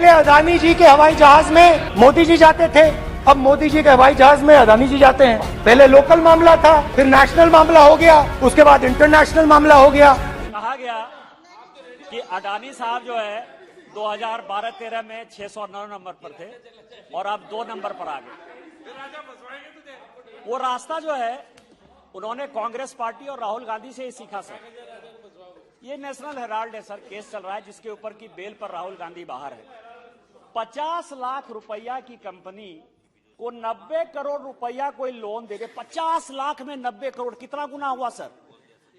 पहले अदानी जी के हवाई जहाज में मोदी जी जाते थे, अब मोदी जी के हवाई जहाज में अदानी जी जाते हैं। पहले लोकल मामला था, फिर नेशनल मामला हो गया, उसके बाद इंटरनेशनल मामला हो गया। कहा गया कि अडानी साहब जो है 2012-13 में 609 नंबर पर थे और अब 2 नंबर पर आ गए। वो रास्ता जो है उन्होंने कांग्रेस पार्टी और राहुल गांधी से ही सीखा सर। ये नेशनल हेराल्ड है सर, केस चल रहा है जिसके ऊपर की बेल पर राहुल गांधी बाहर है। 50 लाख रुपया की कंपनी को 90 करोड़ रुपया कोई लोन दे दे, 50 लाख में 90 करोड़, कितना गुना हुआ सर?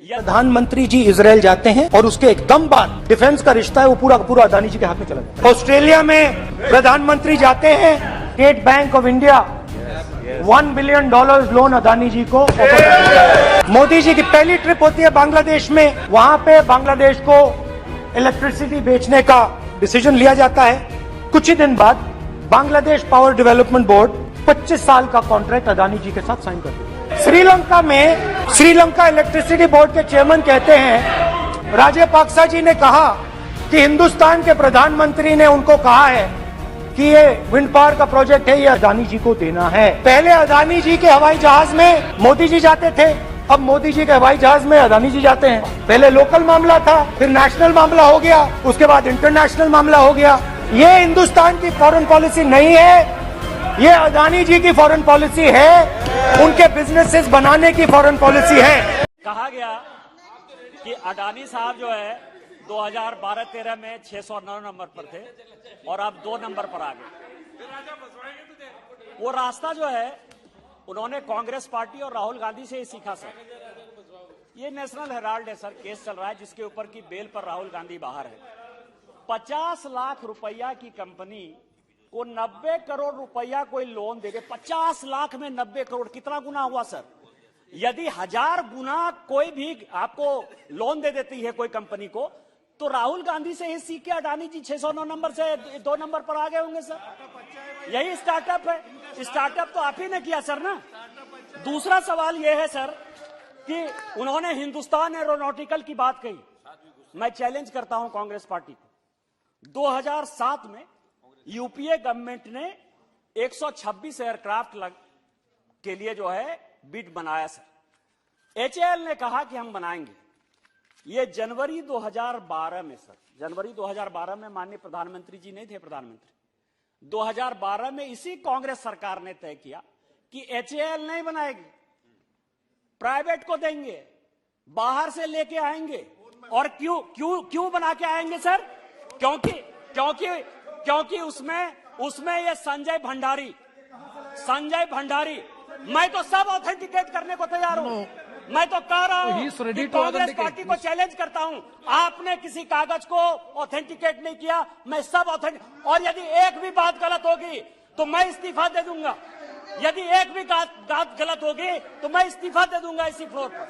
प्रधानमंत्री जी इजराइल जाते हैं और उसके एकदम बाद डिफेंस का रिश्ता है वो पूरा पूरा अदानी जी के हाथ में चला जाता है। ऑस्ट्रेलिया में प्रधानमंत्री जाते हैं, State Bank of India $1 billion loan Adani ji को। मोदी जी की पहली ट्रिप होती है बांग्लादेश में, वहां पे बांग्लादेश को इलेक्ट्रिसिटी बेचने का डिसीजन लिया जाता है। कुछ ही दिन बाद बांग्लादेश पावर डेवलपमेंट बोर्ड 25 साल का कॉन्ट्रैक्ट अदानी जी के साथ साइन कर दिया। श्रीलंका में श्रीलंका इलेक्ट्रिसिटी बोर्ड के चेयरमैन कहते हैं, राजपक्सा जी ने कहा कि हिंदुस्तान के प्रधानमंत्री ने उनको कहा है कि ये विंड पावर का प्रोजेक्ट है, ये अदानी जी को देना है। पहले अदानी जी के हवाई जहाज में मोदी जी जाते थे, अब मोदी जी के हवाई जहाज में अदानी जी जाते हैं। पहले लोकल मामला था, फिर नेशनल मामला हो गया, उसके बाद इंटरनेशनल मामला हो गया। ये हिंदुस्तान की फॉरेन पॉलिसी नहीं है, ये अदानी जी की फॉरेन पॉलिसी है, उनके बिजनेसेस बनाने की फॉरेन पॉलिसी है। कहा गया कि अडानी साहब जो है 2012-13 में 609 नंबर पर थे और अब 2 नंबर पर आ गए। वो रास्ता जो है उन्होंने कांग्रेस पार्टी और राहुल गांधी से ही सीखा सर। ये नेशनल हेराल्ड है सर, केस चल रहा है जिसके ऊपर की बेल पर राहुल गांधी बाहर है। 50 लाख रुपया की कंपनी को 90 करोड़ रुपया कोई लोन दे दे, 50 लाख में 90 करोड़, कितना गुना हुआ सर? यदि 1000 गुना कोई भी आपको लोन दे देती है कोई कंपनी को, तो राहुल गांधी से ही सीख के अडानी जी 609 नंबर से 2 नंबर पर आ गए होंगे सर। यही स्टार्टअप है, स्टार्टअप तो आप ही ने किया सर ना। दूसरा सवाल यह है सर कि उन्होंने हिंदुस्तान एरोनॉटिकल की बात कही। मैं चैलेंज करता हूं कांग्रेस पार्टी को। 2007 में यूपीए गवर्नमेंट ने 126 एयरक्राफ्ट के लिए जो है बिड बनाया सर। एचएएल ने कहा कि हम बनाएंगे। ये जनवरी 2012 में सर, जनवरी 2012 में माननीय प्रधानमंत्री जी नहीं थे प्रधानमंत्री, 2012 में इसी कांग्रेस सरकार ने तय किया कि एचएएल नहीं बनाएगी, प्राइवेट को देंगे, बाहर से लेके आएंगे। और क्यों क्यों क्यों बना के आएंगे सर? क्योंकि उसमें ये संजय भंडारी, मैं तो सब ऑथेंटिकेट करने को तैयार हूं। मैं तो कह रहा हूं कि कांग्रेस पार्टी को चैलेंज करता हूं, आपने किसी कागज को ऑथेंटिकेट नहीं किया, मैं सब ऑथेंटिक। और यदि एक भी बात गलत होगी तो मैं इस्तीफा दे दूंगा। यदि एक भी बात गलत होगी तो मैं इस्तीफा दे दूंगा इसी फ्लोर पर।